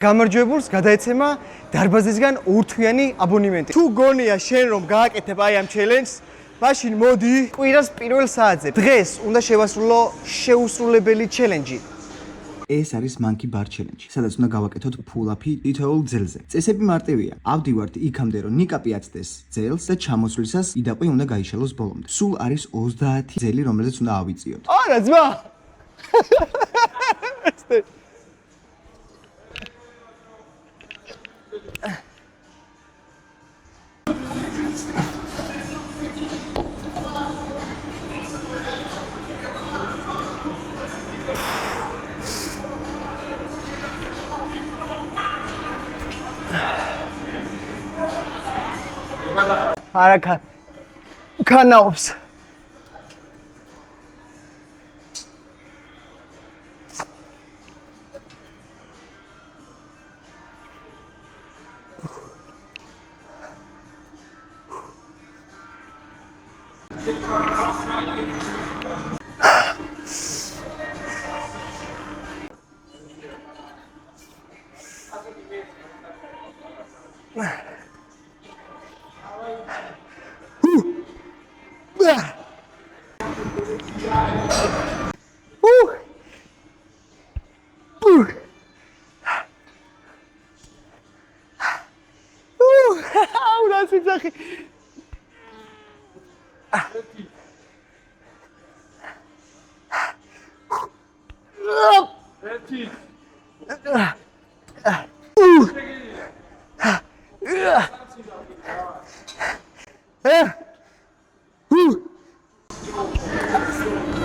გამარჯვებულს გადაეცემა დარბაზისგან ორთვიანი აბონემენტი. თუ გონია შენ რომ გააკეთებ აი ამ ჩელენჯს, მაშინ მოდი კვირას პირველ საათზე. დღეს უნდა შევასრულო შეუსრულებელი ჩელენჯი. ეს არის Monkey Bar Challenge, სადაც უნდა გავაკეთოთ pull-up-ი თითოეულ ძელზე. წესები მარტივია. ავდივართ იქამდე, რომ ნიკაპი აცდეს ძელს და ჩამოსვლისას იდაყვი უნდა გაიშალოს ბოლომდე. სულ არის 30 ძელი, რომელზეც უნდა ავიწიოთ. არა, ძმა. არა ქანაობს.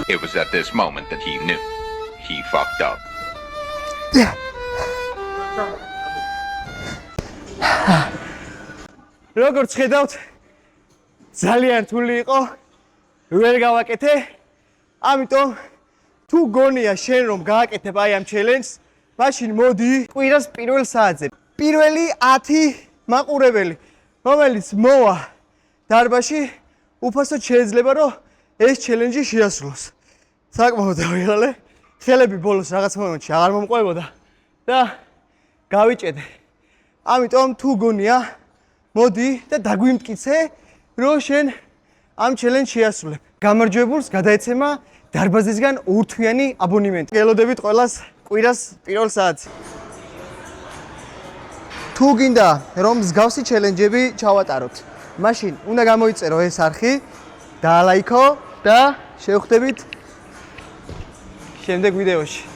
It was at this moment that he knew he fucked up. როგორც ხედავთ, ძალიან რთული იყო, ვერ გავაკეთე. ამიტომ თუ გონია შენ რომ გააკეთებ აი ამ ჩელენჯს, მაშინ მოდი კვირას პირველ საათზე. პირველი 10 მაყურებელი, რომელიც მოვა დარბაზში, უფასოდ შეიძლება რომ ეს ჩელენჯი შეასრულოს. საკმაოდ დავიღალე, ხელები ბოლოს რაღაც მომენტში აღარ მომყვებოდა და გავიჭედე. ამიტომ თუ გონია, მოდი და დაგვიმტკიცე, რომ შენ ამ ჩელენჯს შეასრულებ. გამარჯვებულს გადაეცემა დარბაზისგან ორთვიანი აბონემენტი. გელოდებით ყველას კვირას პირველ საათზე. თუ გინდა რომ მსგავსი ჩელენჯები ჩავატაროთ, მაშინ უნდა გამოიწერო ეს არხი, დაალაიქო და შევხვდებით შემდეგ ვიდეოში.